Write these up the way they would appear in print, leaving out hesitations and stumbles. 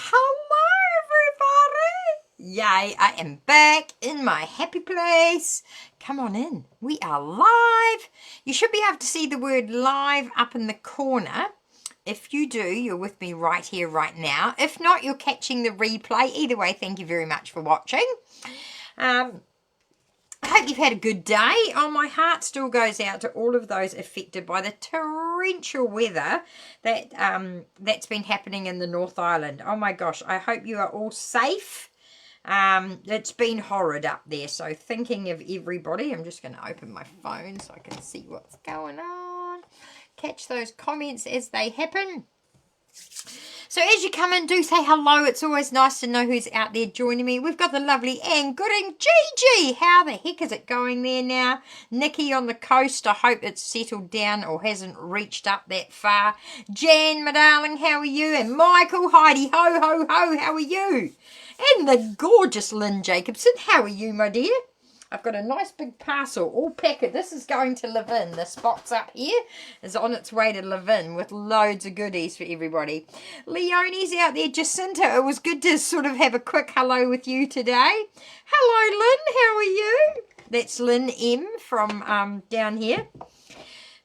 Hello, everybody! Yay, I am back in my happy place. Come on in. We are live. You should be able to see the word live up in the corner. If you do, you're with me right here, right now. If not, you're catching the replay. Either way, thank you very much for watching. I hope you've had a good day. Oh, my heart still goes out to all of those affected by the torrential weather that that's been happening in the North Island. Oh my gosh, I hope you are all safe. It's been horrid up there, so thinking of everybody. I'm just going to open my phone so I can see what's going on. Catch those comments as they happen. So as you come in, do say hello. It's always nice to know who's out there joining me. We've got the lovely Anne Gooding. Gigi, how the heck is it going there now? Nikki on the coast, I hope it's settled down or hasn't reached up that far. Jan, my darling, how are you? And Michael, Heidi, ho, ho, ho, how are you? And the gorgeous Lynn Jacobson, how are you, my dear? I've got a nice big parcel all packed. This is going to Levin. This box up here is on its way to Levin with loads of goodies for everybody. Leonie's out there. Jacinta, it was good to sort of have a quick hello with you today. Hello, Lynn. How are you? That's Lynn M from down here.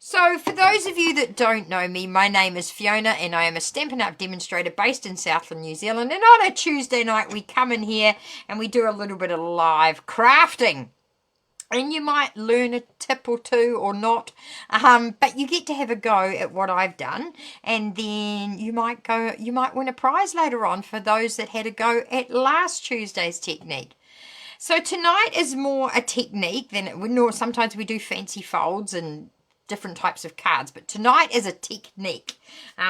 So for those of you that don't know me, my name is Fiona and I am a Stampin' Up! Demonstrator based in Southland, New Zealand. And on a Tuesday night, we come in here and we do a little bit of live crafting. And you might learn a tip or two or not, but you get to have a go at what I've done. And then you might win a prize later on for those that had a go at last Tuesday's technique. So tonight is more a technique than sometimes we do fancy folds and different types of cards, but tonight is a technique,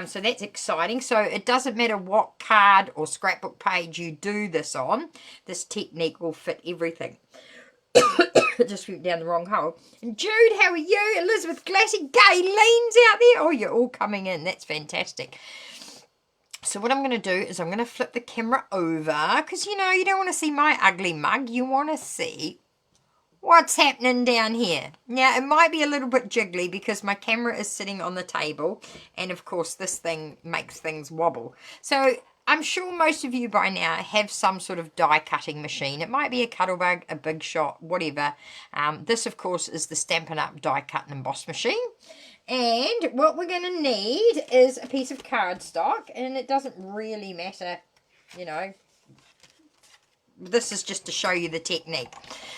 so that's exciting. So it doesn't matter what card or scrapbook page you do this on, this technique will fit everything. It just went down the wrong hole. And Jude, how are you? Elizabeth Glassy, Gayleen's out there. Oh, you're all coming in. That's fantastic. So what I'm going to do is I'm going to flip the camera over because, you know, you don't want to see my ugly mug. You want to see what's happening down here. Now, it might be a little bit jiggly because my camera is sitting on the table. And, of course, this thing makes things wobble. So I'm sure most of you by now have some sort of die cutting machine. It might be a Cuttlebug, a Big Shot, whatever. This, of course, is the Stampin' Up! Die Cut and Emboss machine. And what we're going to need is a piece of cardstock. And it doesn't really matter, you know. This is just to show you the technique.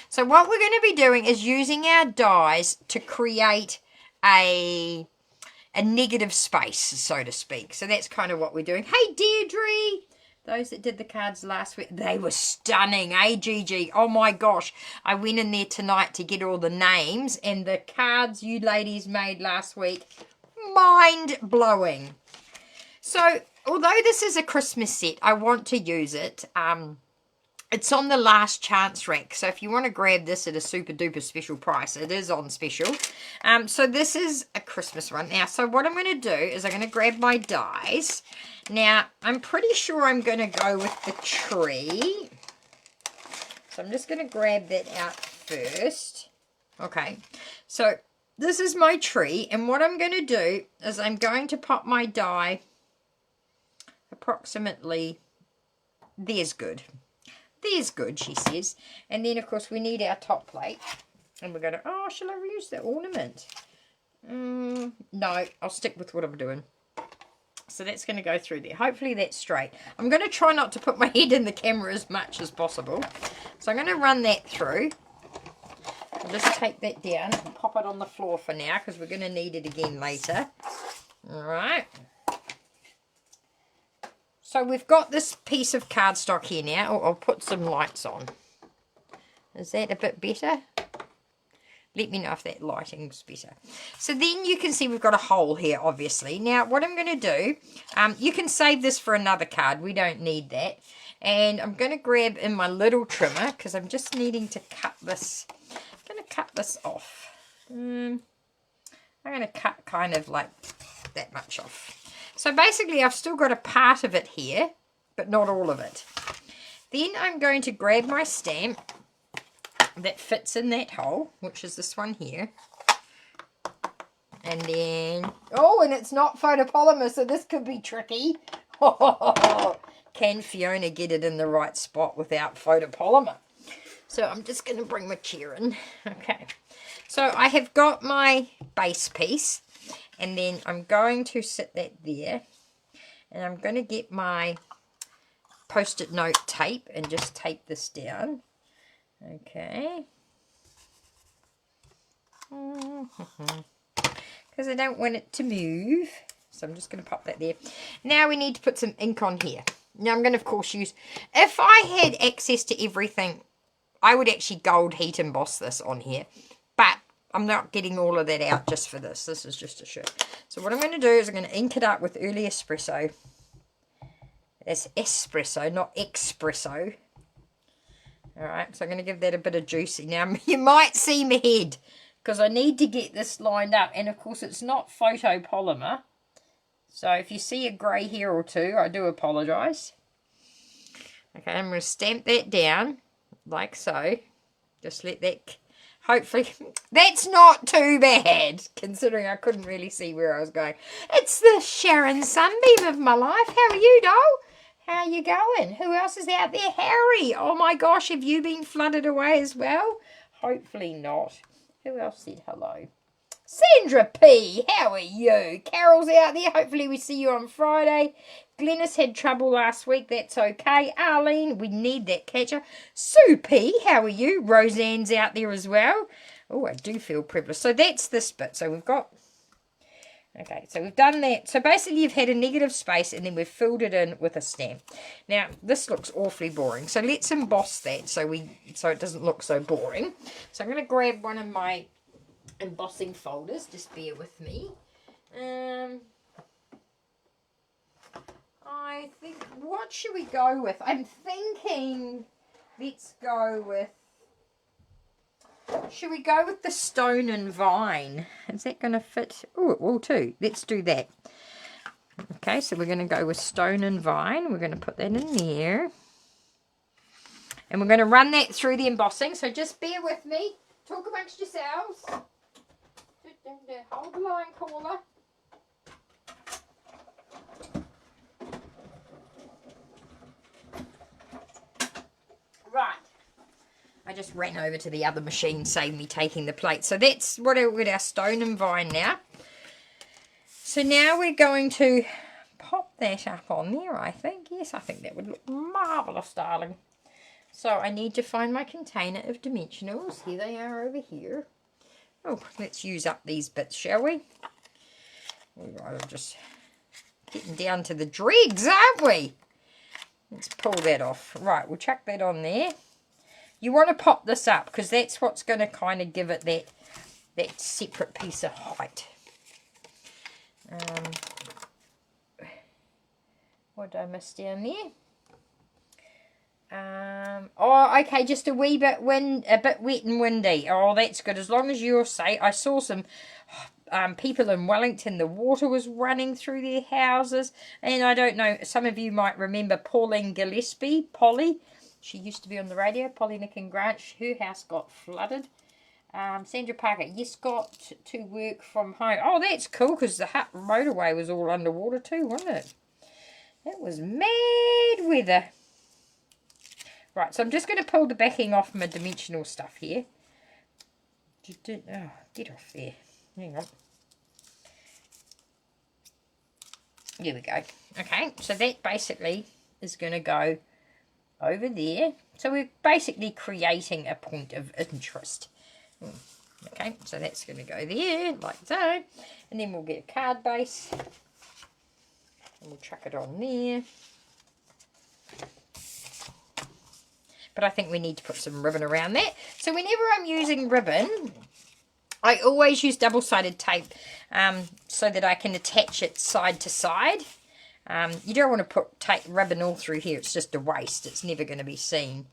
So what we're going to be doing is using our dies to create a negative space, so to speak. So that's kind of what we're doing. Hey, Deirdre! Those that did the cards last week, they were stunning, eh, Gigi? Oh, my gosh. I went in there tonight to get all the names, and the cards you ladies made last week, mind-blowing. So, although this is a Christmas set, I want to use it. It's on the last chance rack, so if you want to grab this at a super duper special price, it is on special. So this is a Christmas one. Now, so what I'm going to do is I'm going to grab my dies. Now, I'm pretty sure I'm going to go with the tree. So I'm just going to grab that out first. Okay, so this is my tree, and what I'm going to do is I'm going to pop my die approximately, there's good. There's good, she says. And then, of course, we need our top plate. And we're going to, oh, shall I reuse the ornament? No, I'll stick with what I'm doing. So that's going to go through there. Hopefully that's straight. I'm going to try not to put my head in the camera as much as possible. So I'm going to run that through. I'll just take that down and pop it on the floor for now because we're going to need it again later. All right. So we've got this piece of cardstock here now. Oh, I'll put some lights on. Is that a bit better? Let me know if that lighting's better. So then you can see we've got a hole here, obviously. Now, what I'm going to do, you can save this for another card. We don't need that. And I'm going to grab in my little trimmer because I'm just needing to cut this. I'm going to cut this off. I'm going to cut kind of like that much off. So basically I've still got a part of it here, but not all of it. Then I'm going to grab my stamp that fits in that hole, which is this one here. And then, oh, and it's not photopolymer, so this could be tricky. Can Fiona get it in the right spot without photopolymer? So I'm just going to bring my chair in. Okay. So I have got my base piece, and then I'm going to sit that there, and I'm going to get my post-it note tape and just tape this down. Okay. Because I don't want it to move. So I'm just going to pop that there. Now we need to put some ink on here. Now I'm going to, of course, use... If I had access to everything, I would actually gold heat emboss this on here. But I'm not getting all of that out just for this. This is just a show. So what I'm going to do is I'm going to ink it up with early espresso. It's espresso, not espresso. Alright, so I'm going to give that a bit of juicy. Now, you might see my head, because I need to get this lined up. And, of course, it's not photopolymer. So, if you see a grey hair or two, I do apologise. Okay, I'm going to stamp that down, like so. Just let that... Hopefully, that's not too bad, considering I couldn't really see where I was going. It's the Sharon Sunbeam of my life. How are you, doll? How are you going? Who else is out there? Harry. Oh my gosh, have you been flooded away as well? Hopefully not. Who else said hello? Sandra P. How are you? Carol's out there. Hopefully we see you on Friday. Glennis had trouble last week. That's okay. Arlene, we need that catcher. Sue P. How are you? Roseanne's out there as well. Oh, I do feel privileged. So that's this bit. So we've got... Okay, so we've done that. So basically you've had a negative space and then we've filled it in with a stamp. Now, this looks awfully boring. So let's emboss that so it doesn't look so boring. So I'm going to grab one of my embossing folders. Just bear with me. I think, what should we go with? I'm thinking, let's go with, should we go with the Stone and Vine? Is that going to fit? Oh, it will too. Let's do that. Okay, so we're going to go with Stone and Vine. We're going to put that in there. And we're going to run that through the embossing. So just bear with me. Talk amongst yourselves. Hold the line, caller. Right. I just ran over to the other machine, saved me taking the plate. So that's what we're with our Stone and Vine now. So now we're going to pop that up on there, I think. Yes, I think that would look marvellous, darling. So I need to find my container of dimensionals. Here they are over here. Oh, let's use up these bits, shall we? We're just getting down to the dregs, aren't we? Let's pull that off. Right, we'll chuck that on there. You want to pop this up because that's what's going to kind of give it that separate piece of height. What did I miss down there? Oh, okay, just a wee bit a bit wet and windy. Oh, that's good. As long as you're safe. I saw some people in Wellington, the water was running through their houses. And I don't know, some of you might remember Pauline Gillespie, Polly. She used to be on the radio, Polly Nick and Grant. Her house got flooded. Sandra Parker, yes, got to work from home. Oh, that's cool, because the Hutt motorway was all underwater too, wasn't it? That was mad weather. Right, so I'm just going to pull the backing off my dimensional stuff here. Oh, get off there. Hang on. There we go. Okay, so that basically is going to go over there. So we're basically creating a point of interest. Okay, so that's going to go there, like so. And then we'll get a card base. And we'll chuck it on there. But I think we need to put some ribbon around that. So whenever I'm using ribbon, I always use double-sided tape so that I can attach it side to side. You don't want to put ribbon all through here. It's just a waste. It's never going to be seen.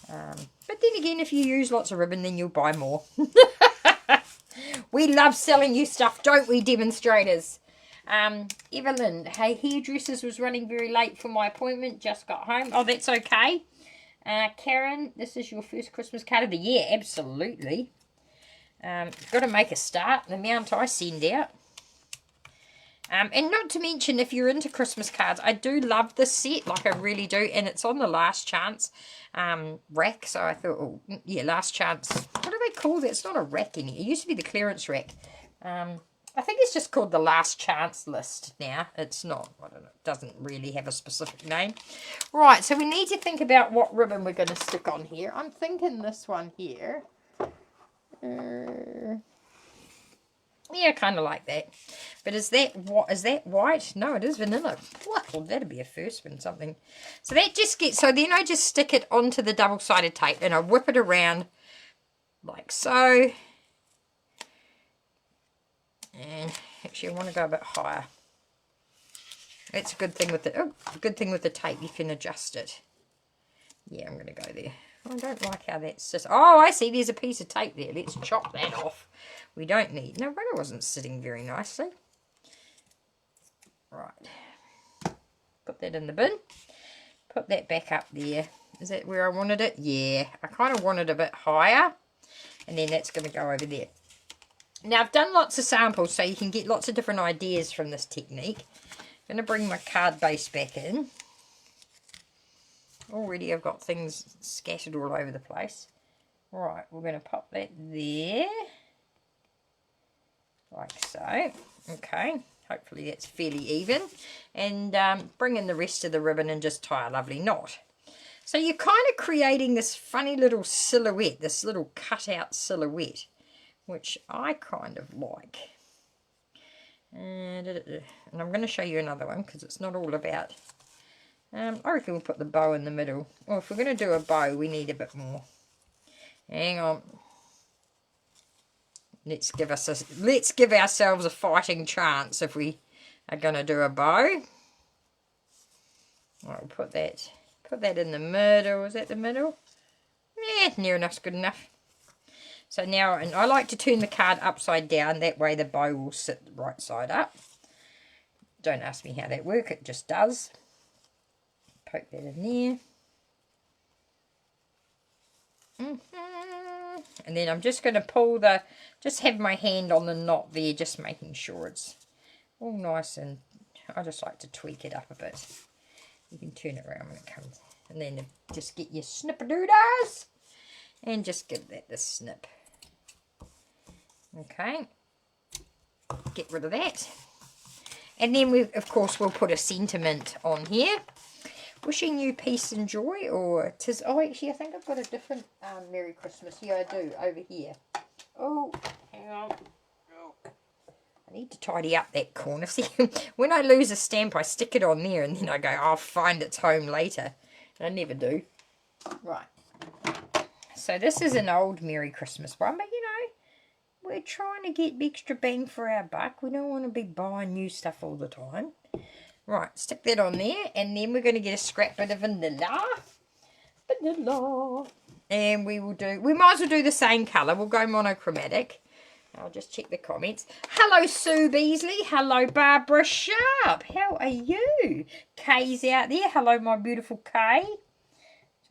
But then again, if you use lots of ribbon, then you'll buy more. We love selling you stuff, don't we, demonstrators? Evelyn, hey, hairdressers was running very late for my appointment. Just got home. Oh, that's okay. Karen, this is your first Christmas card of the year. Absolutely. Got to make a start. The amount I send out. And not to mention, if you're into Christmas cards, I do love this set, like I really do, and it's on the last chance rack, so I thought, oh, yeah, last chance, what do they call that? It's not a rack anymore. It used to be the clearance rack. I think it's just called the last chance list now. It's not, I don't know, it doesn't really have a specific name. Right, so we need to think about what ribbon we're going to stick on here. I'm thinking this one here. Yeah, kind of like that. But is that what? Is that white? No, it is vanilla. Well, that'd be a first when something. So that just gets. So then I just stick it onto the double-sided tape and I whip it around like so. And actually, I want to go a bit higher. That's a good thing with the. Oh, good thing with the tape. You can adjust it. Yeah, I'm going to go there. I don't like how that's just... Oh, I see. There's a piece of tape there. Let's chop that off. We don't need... No, but it wasn't sitting very nicely. Right. Put that in the bin. Put that back up there. Is that where I wanted it? Yeah. I kind of want it a bit higher. And then that's going to go over there. Now, I've done lots of samples, so you can get lots of different ideas from this technique. I'm going to bring my card base back in. Already I've got things scattered all over the place. Right, we're going to pop that there. Like so. Okay, hopefully that's fairly even. And bring in the rest of the ribbon and just tie a lovely knot. So you're kind of creating this funny little silhouette, this little cutout silhouette, which I kind of like. And I'm going to show you another one because it's not all about... I reckon we'll put the bow in the middle. Or if we're going to do a bow, we need a bit more. Hang on. Let's give ourselves a fighting chance if we are going to do a bow. I'll put that in the middle. Is that the middle? Yeah, near enough's good enough. So now, and I like to turn the card upside down. That way the bow will sit right side up. Don't ask me how that works. It just does. Poke that in there. And then I'm just going to pull just have my hand on the knot there, just making sure it's all nice, and I just like to tweak it up a bit. You can turn it around when it comes. And then just get your snip-a-doo-dahs and just give that the snip. Okay. Get rid of that. And then of course we'll put a sentiment on here. Wishing you peace and joy, or tis... Oh, actually, I think I've got a different Merry Christmas. Yeah, I do, over here. Oh, hang on. Oh. I need to tidy up that corner. See, when I lose a stamp, I stick it on there, and then I go, I'll find its home later. And I never do. Right. So this is an old Merry Christmas one, but, you know, we're trying to get extra bang for our buck. We don't want to be buying new stuff all the time. Right, stick that on there, and then we're going to get a scrap bit of vanilla. And we might as well do the same colour. We'll go monochromatic. I'll just check the comments. Hello, Sue Beasley. Hello, Barbara Sharp. How are you? Kay's out there. Hello, my beautiful Kay. So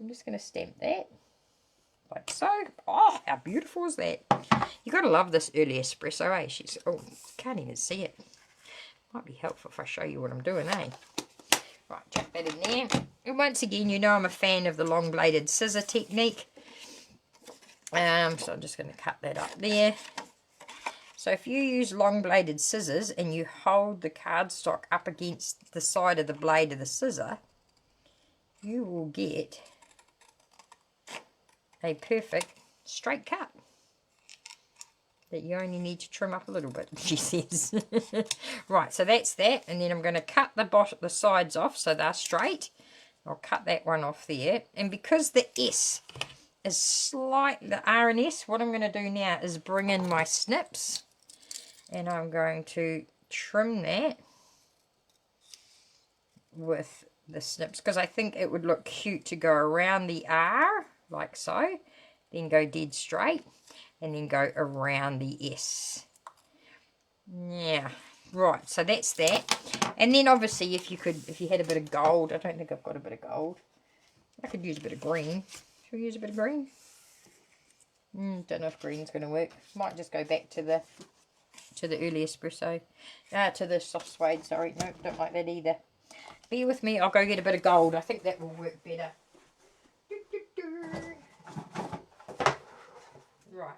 I'm just going to stamp that. Like so. Oh, how beautiful is that? You've got to love this early espresso, eh? Oh, can't even see it. Might be helpful if I show you what I'm doing, eh? Right, chuck that in there. And once again, you know I'm a fan of the long bladed scissor technique. So I'm just going to cut that up there. So if you use long bladed scissors and you hold the cardstock up against the side of the blade of the scissor, you will get a perfect straight cut. That you only need to trim up a little bit, she says. Right, so that's that. And then I'm going to cut the sides off so they're straight. I'll cut that one off there. And because the S is the R and S, what I'm going to do now is bring in my snips. And I'm going to trim that with the snips. Because I think it would look cute to go around the R, like so. Then go dead straight. And then go around the S. Yeah, right, so that's that. And then obviously if you had a bit of gold, I don't think I've got a bit of gold. I could use a bit of green. Should we use a bit of green? Don't know if green's going to work. Might just go back to the to the early espresso. To the soft suede, sorry. No, don't like that either. Bear with me, I'll go get a bit of gold. I think that will work better. Right.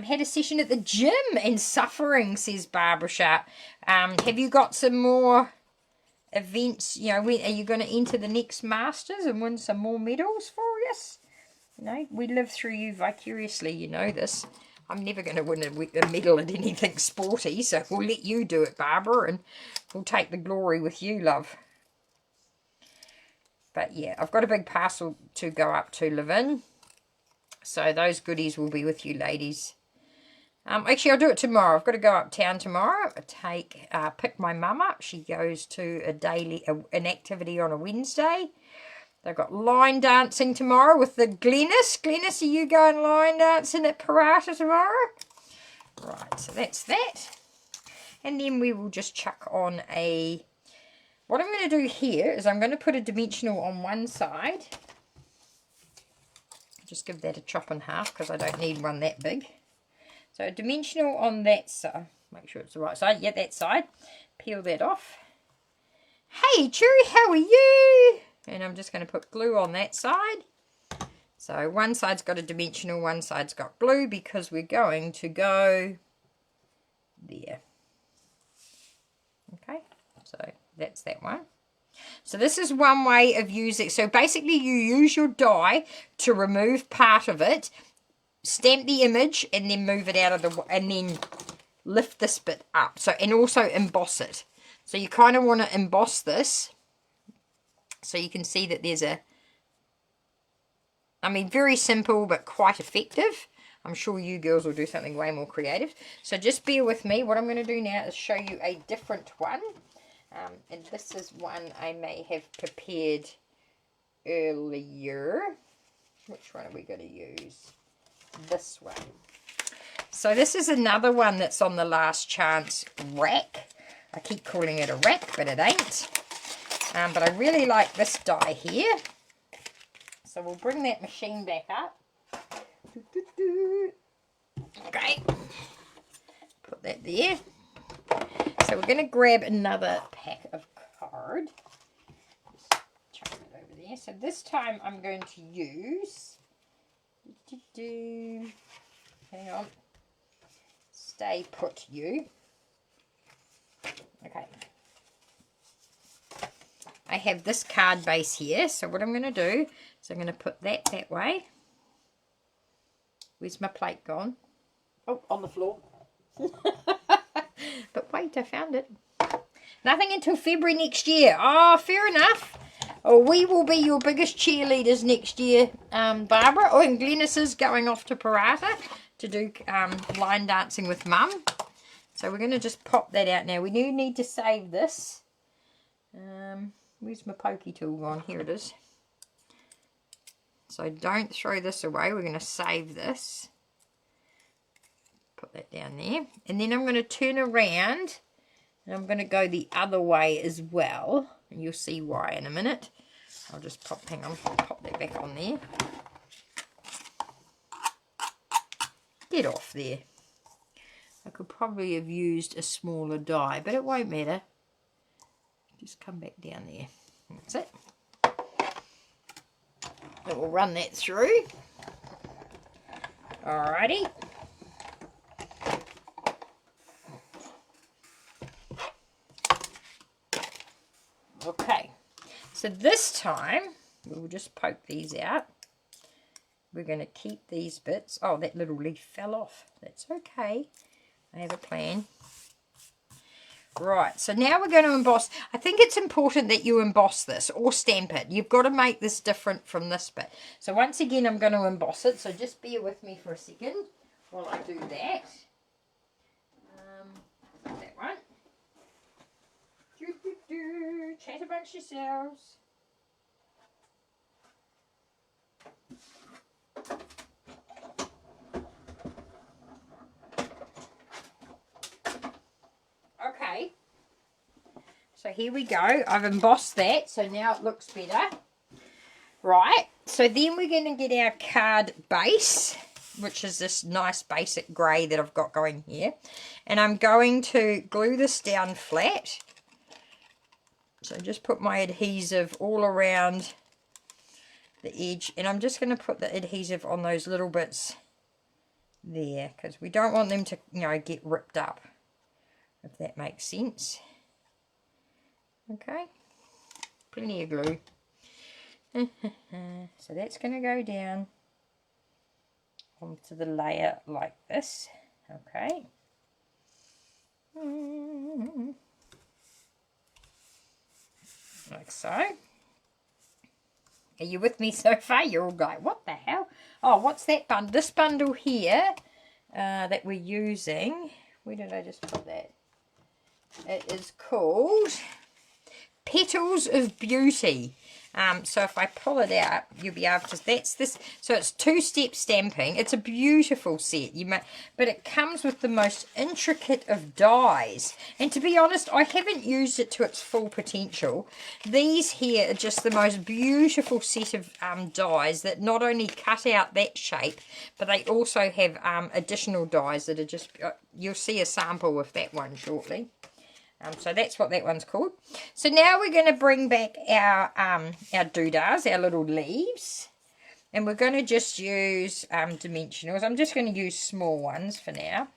Had a session at the gym and suffering, says Barbara Sharp. Have you got some more events? You know, are you going to enter the next Masters and win some more medals for us? You know, we live through you vicariously, you know this. I'm never going to win a medal at anything sporty, so we'll let you do it, Barbara, and we'll take the glory with you, love. But yeah, I've got a big parcel to go up to live in, so those goodies will be with you, ladies. Actually, I'll do it tomorrow. I've got to go uptown tomorrow. Pick my mum up. She goes to an activity on a Wednesday. They've got line dancing tomorrow with the Glennis. Glennis, are you going line dancing at Parata tomorrow? Right, so that's that. And then we will just chuck on a... What I'm going to do here is I'm going to put a dimensional on one side. Just give that a chop in half because I don't need one that big. So a dimensional on that side. Make sure it's the right side. Yeah, that side. Peel that off. Hey, Cherry, how are you? And I'm just going to put glue on that side. So one side's got a dimensional, one side's got glue because we're going to go there. Okay, so that's that one. So this is one way of using. So basically you use your die to remove part of it, stamp the image, and then move it out of the, and then lift this bit up. So, and also emboss it. So you kind of want to emboss this so you can see that there's a, I mean, very simple but quite effective. I'm sure you girls will do something way more creative. So just bear with me. What I'm going to do now is show you a different one. And this is one I may have prepared earlier. Which one are we going to use? This one. So this is another one that's on the last chance rack. I keep calling it a rack, but it ain't. But I really like this die here. So we'll bring that machine back up. Okay. Put that there. So we're going to grab another pack of card. Just chuck it over there. So this time I'm going to use... Hang on. Stay put, you. Okay. I have this card base here. So what I'm going to do is I'm going to put that way. Where's my plate gone? Oh, on the floor. But wait, I found it. Nothing until February next year. Oh, fair enough. Oh, we will be your biggest cheerleaders next year, Barbara. Oh, and Glennis is going off to Parata to do line dancing with Mum. So we're going to just pop that out now. We do need to save this. Where's my pokey tool gone? Here it is. So don't throw this away. We're going to save this. Put that down there. And then I'm going to turn around and I'm going to go the other way as well. And you'll see why in a minute. I'll just pop that back on there. Get off there. I could probably have used a smaller die, but it won't matter. Just come back down there. That's it. And we'll run that through. Alrighty. Okay, so this time we'll just poke these out. We're going to keep these bits. Oh, that little leaf fell off. That's okay. I have a plan. Right, so now we're going to emboss. I think it's important that you emboss this or stamp it. You've got to make this different from this bit. So once again, I'm going to emboss it. So just bear with me for a second while I do that. That one. Chat amongst yourselves. Okay. So here we go. I've embossed that, so now it looks better. Right. So then we're going to get our card base, which is this nice basic grey that I've got going here. And I'm going to glue this down flat. So just put my adhesive all around the edge. And I'm just going to put the adhesive on those little bits there, because we don't want them to, you know, get ripped up, if that makes sense. Okay. Plenty of glue. So that's going to go down onto the layer like this. Okay. Like so. Are you with me so far? You're all like, what the hell? Oh, what's that bundle? This bundle here that we're using. Where did I just put that? It is called Petals of Beauty. So if I pull it out, you'll be able to, that's this, so it's 2-step stamping. It's a beautiful set, but it comes with the most intricate of dies. And to be honest, I haven't used it to its full potential. These here are just the most beautiful set of dies that not only cut out that shape, but they also have additional dies that are just, you'll see a sample of that one shortly. So that's what that one's called. So now we're going to bring back our doodahs, our little leaves. And we're going to just use dimensionals. I'm just going to use small ones for now,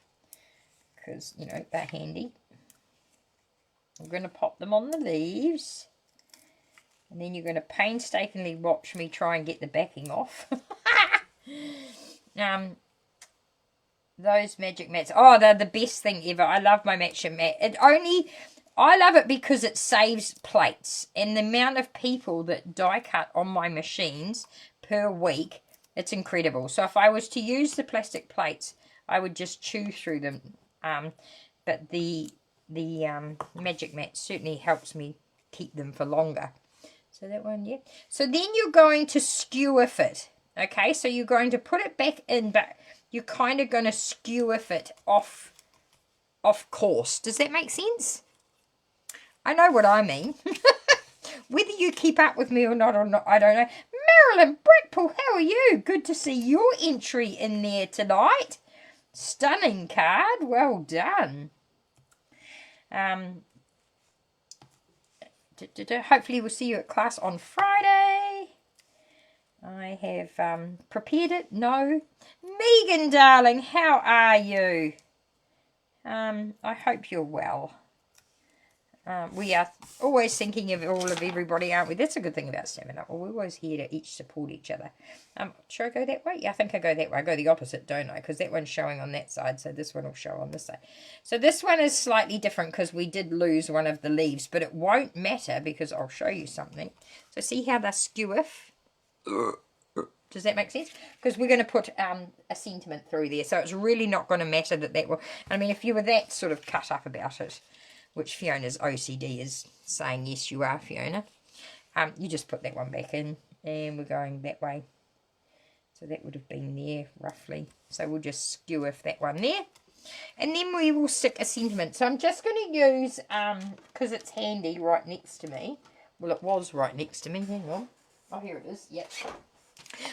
because, you know, they're handy. I'm going to pop them on the leaves. And then you're going to painstakingly watch me try and get the backing off. Those magic mats, oh, they're the best thing ever. I love my matcha mat. I love it because it saves plates, and the amount of people that die cut on my machines per week, it's incredible. So if I was to use the plastic plates, I would just chew through them. But the magic mat certainly helps me keep them for longer. So that one, yeah. So then you're going to skewer fit. Okay, so you're going to put it back in, but you're kind of going to skewer it off course. Does that make sense? I know what I mean. Whether you keep up with me or not, I don't know. Marilyn Brickpool, how are you? Good to see your entry in there tonight. Stunning card. Well done. Hopefully we'll see you at class on Friday. I have prepared it. No. Megan, darling, how are you? I hope you're well. We are always thinking of all of everybody, aren't we? That's a good thing about Stampin' Up. Well, we're always here to each support each other. Should I go that way? Yeah, I think I go that way. I go the opposite, don't I? Because that one's showing on that side, so this one will show on this side. So this one is slightly different because we did lose one of the leaves, but it won't matter because I'll show you something. So see how they're skewer? Does that make sense? Because we're going to put a sentiment through there. So it's really not going to matter that will... I mean, if you were that sort of cut up about it, which Fiona's OCD is saying, yes, you are, Fiona. You just put that one back in. And we're going that way. So that would have been there, roughly. So we'll just skewer that one there. And then we will stick a sentiment. So I'm just going to use, because it's handy right next to me. Well, it was right next to me. Hang on. Oh, here it is. Yep.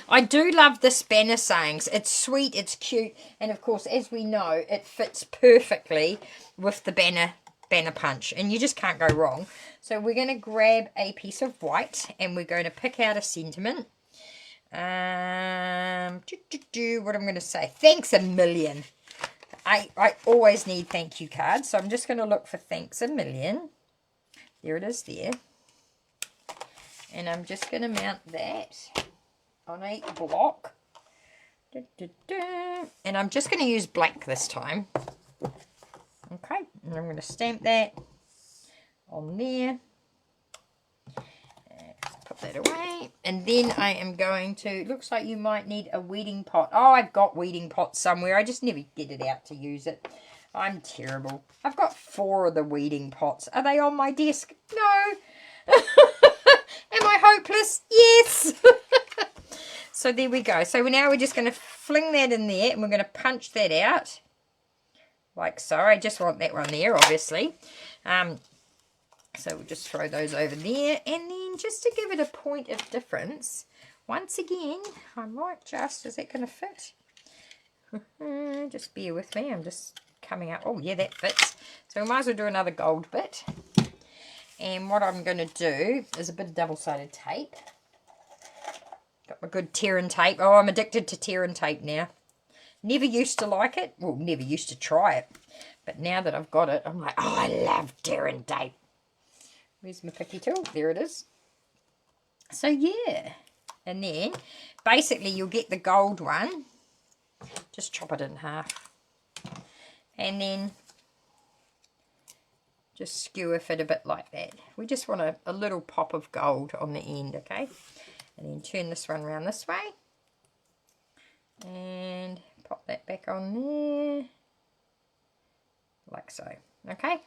I do love this banner sayings. It's sweet, it's cute, and of course, as we know, it fits perfectly with the banner punch, and you just can't go wrong. So we're going to grab a piece of white, and we're going to pick out a sentiment. What I'm going to say, thanks a million. I always need thank you cards, so I'm just going to look for thanks a million. There it is there. And I'm just going to mount that on a block. And I'm just going to use black this time. Okay, and I'm going to stamp that on there. Put that away. And then I am going to, looks like you might need a weeding pot. Oh, I've got weeding pots somewhere. I just never get it out to use it. I'm terrible. I've got 4 of the weeding pots. Are they on my desk? No. Am I hopeless? Yes. So there we go. So now we're just going to fling that in there, and we're going to punch that out. Like so. I just want that one there, obviously. So we'll just throw those over there. And then just to give it a point of difference, once again, I might just, is that going to fit? Just bear with me, I'm just coming up. Oh yeah, that fits. So we might as well do another gold bit. And what I'm going to do is a bit of double-sided tape. Got my good tearing tape. Oh, I'm addicted to tearing tape now. Never used to like it. Well, never used to try it. But now that I've got it, I'm like, oh, I love tearing tape. Where's my picky tool? There it is. So, yeah. And then, basically, you'll get the gold one. Just chop it in half. And then just skewer it a bit like that. We just want a little pop of gold on the end, okay? And then turn this one around this way. And pop that back on there. Like so, okay?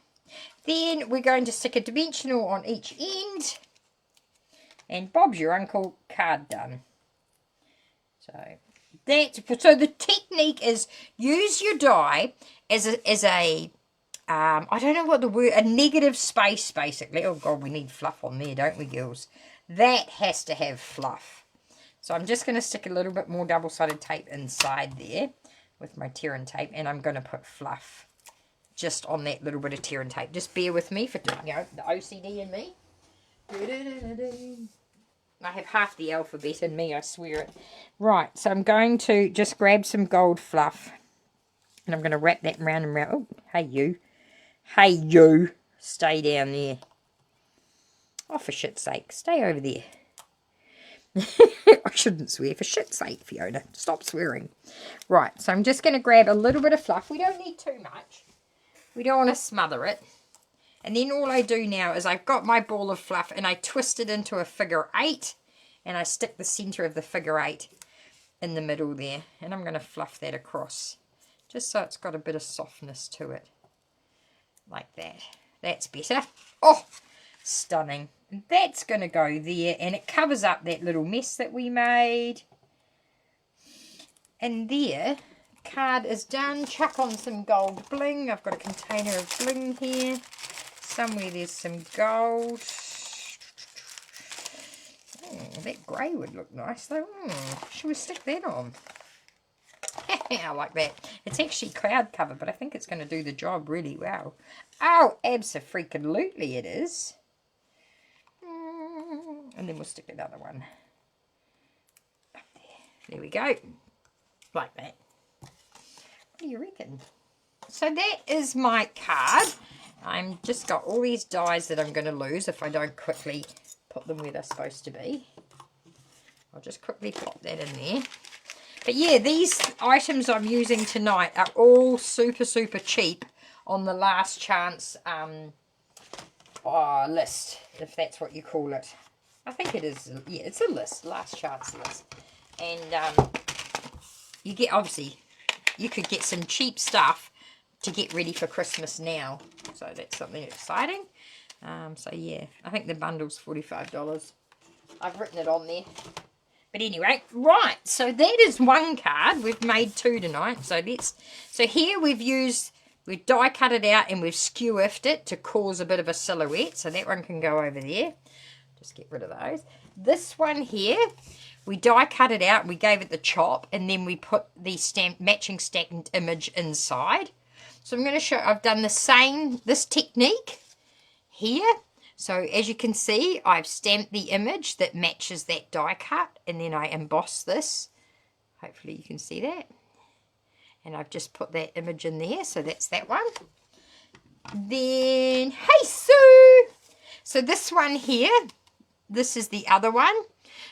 Then we're going to stick a dimensional on each end. And Bob's your uncle, card done. So the technique is use your die as a I don't know what the word, a negative space basically. Oh God, we need fluff on there, don't we, girls? That has to have fluff. So I'm just going to stick a little bit more double-sided tape inside there with my tearing tape, and I'm going to put fluff just on that little bit of tearing tape. Just bear with me for, you know, the OCD in me. I have half the alphabet in me, I swear it. Right, so I'm going to just grab some gold fluff, and I'm going to wrap that round and round. Oh, hey you. Hey you. Stay down there. Oh, for shit's sake, stay over there. I shouldn't swear, for shit's sake, Fiona. Stop swearing. Right, so I'm just going to grab a little bit of fluff. We don't need too much. We don't want to smother it. And then all I do now is I've got my ball of fluff and I twist it into a figure 8. And I stick the centre of the figure 8 in the middle there. And I'm going to fluff that across. Just so it's got a bit of softness to it. Like that. That's better. Oh, stunning. That's going to go there, and it covers up that little mess that we made. And there, card is done. Chuck on some gold bling. I've got a container of bling here. Somewhere there's some gold. Oh, that grey would look nice though. Should we stick that on? I like that. It's actually cloud cover, but I think it's going to do the job really well. Oh, abso-freaking-lutely it is. And then we'll stick another one up there. There we go. Like that. What do you reckon? So that is my card. I'm just got all these dies that I'm going to lose if I don't quickly put them where they're supposed to be. I'll just quickly pop that in there. But yeah, these items I'm using tonight are all super, super cheap on the last chance list, if that's what you call it. I think it is, yeah, it's a list, last chance list. And you get, obviously, you could get some cheap stuff to get ready for Christmas now. So that's something exciting. So yeah, I think the bundle's $45. I've written it on there. But anyway, right, so that is one card. We've made 2 tonight. So here we've die cut it out and we've skew-effed it to cause a bit of a silhouette. So that one can go over there. Just get rid of those. This one here, we die cut it out, we gave it the chop, and then we put the matching stamped image inside. So I'm going to show, I've done the same, this technique here. So as you can see, I've stamped the image that matches that die cut, and then I emboss this. Hopefully you can see that. And I've just put that image in there, so that's that one. Then, hey Sue! So this one here, this is the other one.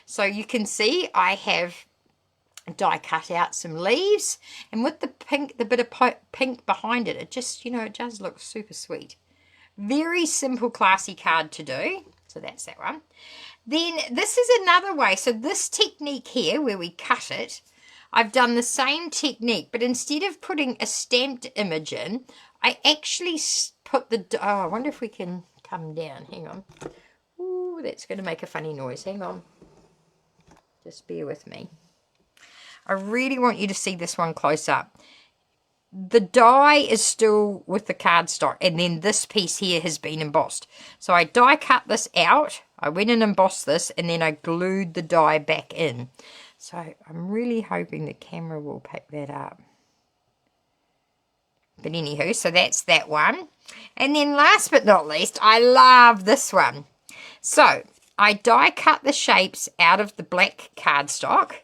So you can see I have die cut out some leaves, and with the pink, the bit of pink behind it, it just, you know, it does look super sweet. Very simple, classy card to do. So that's that one. Then this is another way. So this technique here, where we cut it, I've done the same technique, but instead of putting a stamped image in, I actually put the, oh, I wonder if we can come down. Hang on. Ooh, that's going to make a funny noise. Hang on. Just bear with me. I really want you to see this one close up. The die is still with the cardstock, and then this piece here has been embossed. So I die cut this out. I went and embossed this, and then I glued the die back in. So I'm really hoping the camera will pick that up. But anywho, so that's that one. And then last but not least, I love this one. So I die cut the shapes out of the black cardstock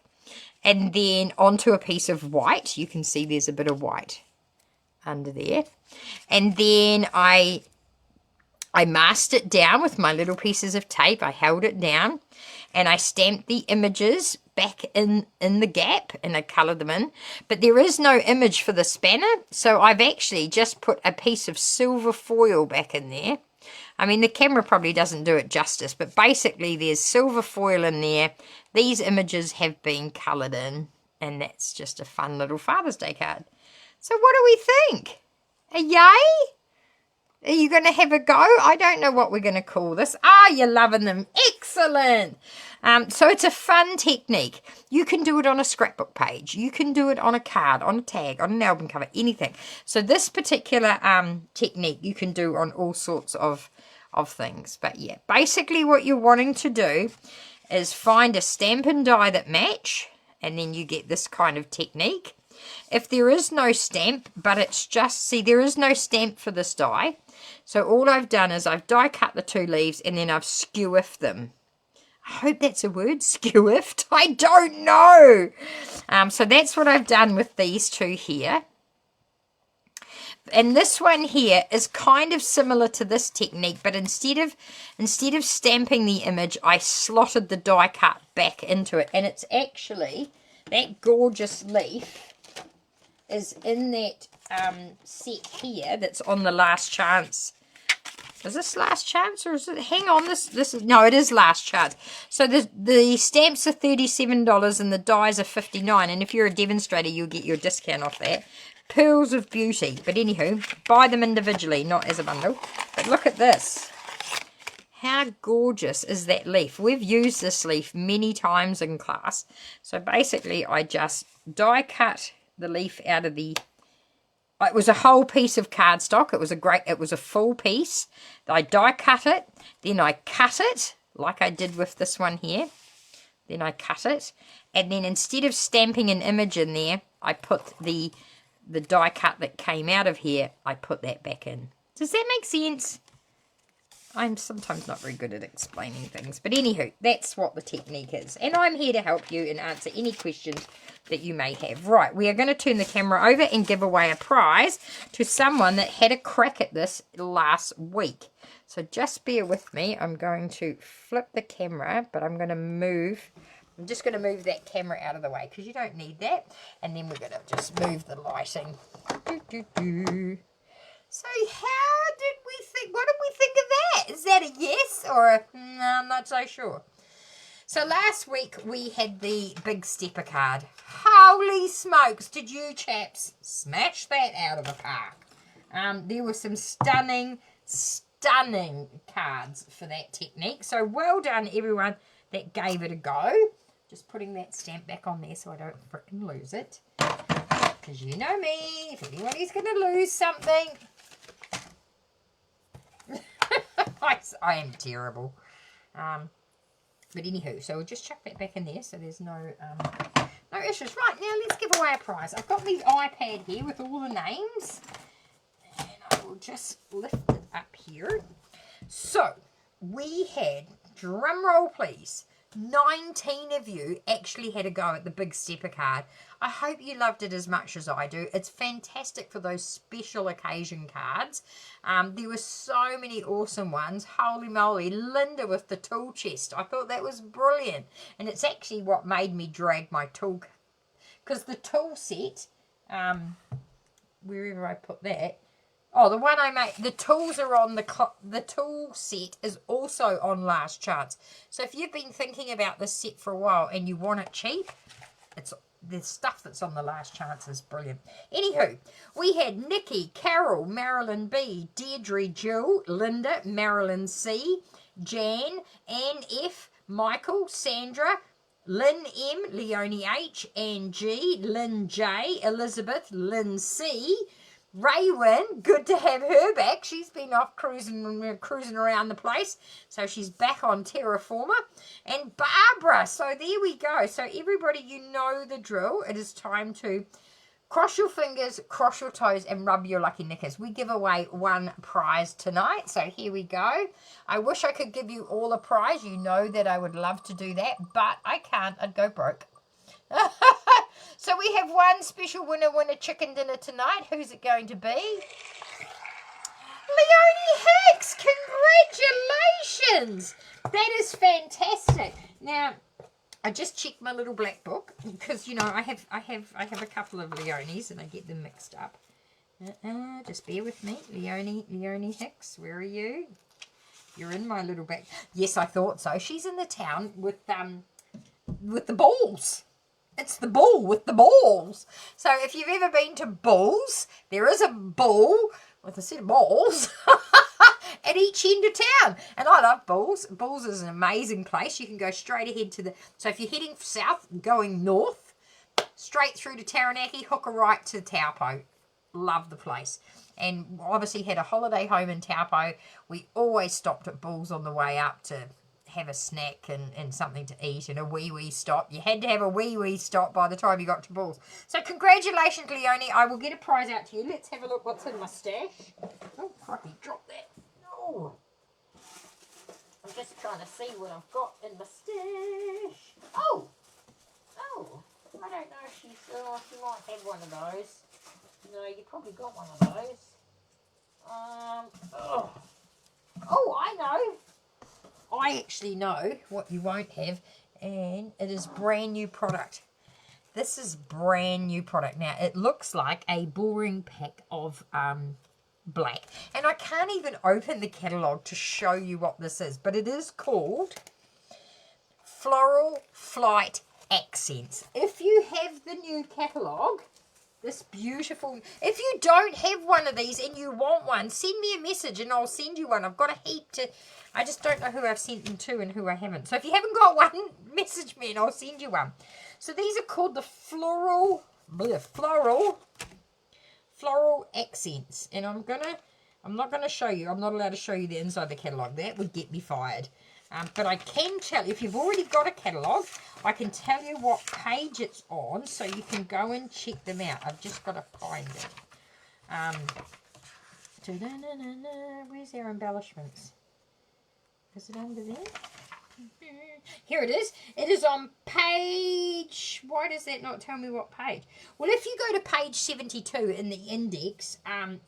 and then onto a piece of white. You can see there's a bit of white under there. And then I masked it down with my little pieces of tape. I held it down and I stamped the images back in the gap and I coloured them in. But there is no image for the spanner, so I've actually just put a piece of silver foil back in there. I mean, the camera probably doesn't do it justice, but basically there's silver foil in there. These images have been coloured in, and that's just a fun little Father's Day card. So what do we think? A yay? Are you going to have a go? I don't know what we're going to call this. Ah, you're loving them. Excellent. So it's a fun technique. You can do it on a scrapbook page. You can do it on a card, on a tag, on an album cover, anything. So this particular technique you can do on all sorts of things. But yeah, basically what you're wanting to do is find a Stampin' die that match, and then you get this kind of technique. If there is no stamp, but it's just, see, there is no stamp for this die. So all I've done is I've die cut the two leaves and then I've skewiffed them. I hope that's a word, skewiffed. I don't know. So that's what I've done with these two here. And this one here is kind of similar to this technique, but instead of stamping the image, I slotted the die cut back into it. And it's actually, that gorgeous leaf is in that set here that's on the last chance. Is this last chance or is it? Hang on, this is, no, it is last chance. So the stamps are $37 and the dies are $59, and if you're a demonstrator, you'll get your discount off that. Pearls of Beauty. But anywho, buy them individually, not as a bundle. But look at this. How gorgeous is that leaf? We've used this leaf many times in class. So basically, I just die cut the leaf out of the, it was a whole piece of cardstock. It was a full piece. I die cut it, then I cut it like I did with this one here. Then I cut it, and then instead of stamping an image in there, I put the die cut that came out of here, I put that back in. Does that make sense? I'm sometimes not very good at explaining things. But anywho, that's what the technique is. And I'm here to help you and answer any questions that you may have. Right, we are going to turn the camera over and give away a prize to someone that had a crack at this last week. So just bear with me. I'm going to flip the camera, but I'm just going to move that camera out of the way because you don't need that. And then we're going to just move the lighting. So how did we think, what did we think of that? Is that a yes or a, no, I'm not so sure. So last week we had the Big Stepper card. Holy smokes, did you chaps smash that out of the park. There were some stunning cards for that technique. So well done everyone that gave it a go. Just putting that stamp back on there so I don't frickin' lose it. Because you know me, if anybody's going to lose something. I am terrible. But anywho, so we'll just chuck that back in there so there's no issues. Right, now let's give away a prize. I've got the iPad here with all the names. And I will just lift it up here. So, we had, drum roll please, 19 of you actually had a go at the Big Stepper card. I hope you loved it as much as I do. It's fantastic for those special occasion cards. There were so many awesome ones. Holy moly, Linda with the tool chest. I thought that was brilliant. And it's actually what made me drag my tool. Because the tool set, wherever I put that, oh, the one I made, the tools are on the tool set is also on last chance. So if you've been thinking about this set for a while and you want it cheap, it's the stuff that's on the last chance is brilliant. Anywho, we had Nikki, Carol, Marilyn B, Deirdre, Jill, Linda, Marilyn C, Jan, Anne F, Michael, Sandra, Lynn M, Leonie H, Anne G, Lynn J, Elizabeth, Lynn C, Raywin, good to have her back. She's been off cruising around the place. So she's back on terra firma. And Barbara. So there we go. So everybody, you know the drill. It is time to cross your fingers, cross your toes, and rub your lucky knickers. We give away one prize tonight. So here we go. I wish I could give you all a prize. You know that I would love to do that. But I can't. I'd go broke. So we have one special winner chicken dinner tonight. Who's it going to be? Leonie Hicks! Congratulations! That is fantastic. Now, I just checked my little black book because you know I have a couple of Leonies and I get them mixed up. Just bear with me, Leonie Hicks. Where are you? You're in my little back. Yes, I thought so. She's in the town with the balls. It's the ball with the balls. So if you've ever been to Bulls, there is a ball with a set of balls at each end of town. And I love Bulls. Bulls is an amazing place. You can go straight ahead to the... So if you're heading south, going north, straight through to Taranaki, hook a right to Taupo. Love the place. And obviously had a holiday home in Taupo. We always stopped at Bulls on the way up to have a snack and something to eat and a wee stop. You had to have a wee stop by the time you got to Bulls. So congratulations, Leonie. I will get a prize out to you. Let's have a look what's in my stash. Oh, crikey, drop that. No. I'm just trying to see what I've got in my stash. Oh, I don't know if she might have one of those. No, you probably got one of those. Oh, I know. I actually know what you won't have, and it is brand new product. This is brand new product. Now, it looks like a boring pack of black, and I can't even open the catalogue to show you what this is, but it is called Floral Flight Accents. If you have the new catalogue, this beautiful... If you don't have one of these and you want one, send me a message and I'll send you one. I've got a heap to... I just don't know who I've sent them to and who I haven't. So if you haven't got one, message me and I'll send you one. So these are called the floral accents. And I'm not going to show you. I'm not allowed to show you the inside the catalogue. That would get me fired. But I can tell, if you've already got a catalogue, I can tell you what page it's on so you can go and check them out. I've just got to find it. Where's our embellishments? Is it under there? Here it is. It is on page... Why does that not tell me what page? Well, if you go to page 72 in the index,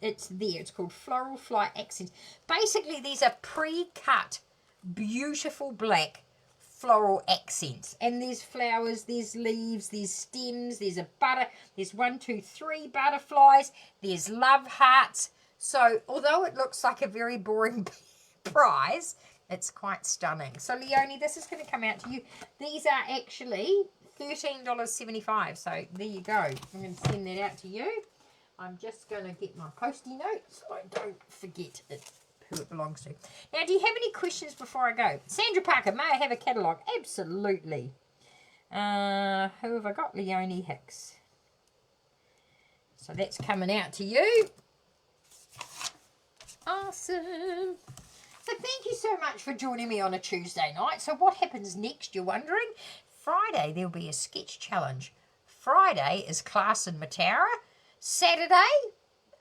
it's there. It's called Floral Flight Accents. Basically, these are pre-cut, beautiful black floral accents. And there's flowers, there's leaves, there's stems, there's a there's 1, 2, 3 butterflies, there's love hearts. So, although it looks like a very boring prize... It's quite stunning. So, Leonie, this is going to come out to you. These are actually $13.75. So, there you go. I'm going to send that out to you. I'm just going to get my post-it note so I don't forget who it belongs to. Now, do you have any questions before I go? Sandra Parker, may I have a catalogue? Absolutely. Who have I got? Leonie Hicks. So, that's coming out to you. Awesome. So thank you so much for joining me on a Tuesday night. So what happens next, you're wondering? Friday, there'll be a sketch challenge. Friday is class in Mataura. Saturday,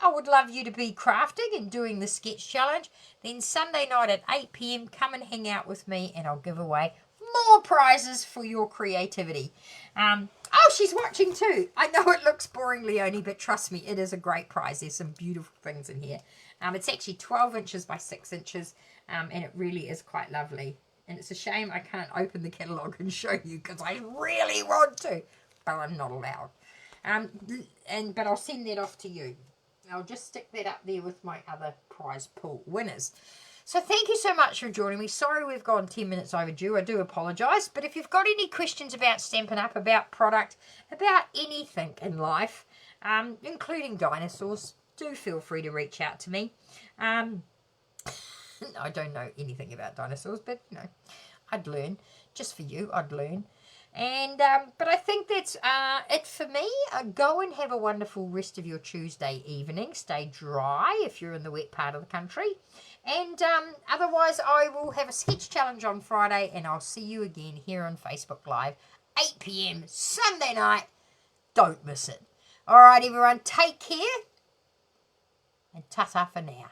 I would love you to be crafting and doing the sketch challenge. Then Sunday night at 8 p.m, come and hang out with me and I'll give away more prizes for your creativity. Oh, she's watching too. I know it looks boring, Leonie, but trust me, it is a great prize. There's some beautiful things in here. It's actually 12 inches by 6 inches. And it really is quite lovely. And it's a shame I can't open the catalogue and show you because I really want to. But I'm not allowed. But I'll send that off to you. I'll just stick that up there with my other prize pool winners. So thank you so much for joining me. Sorry we've gone 10 minutes overdue. I do apologise. But if you've got any questions about Stampin' Up, about product, about anything in life, including dinosaurs, do feel free to reach out to me. I don't know anything about dinosaurs, but, you know, I'd learn. Just for you, I'd learn. And but I think that's it for me. Go and have a wonderful rest of your Tuesday evening. Stay dry if you're in the wet part of the country. And otherwise, I will have a sketch challenge on Friday, and I'll see you again here on Facebook Live, 8 p.m. Sunday night. Don't miss it. All right, everyone, take care, and ta-ta for now.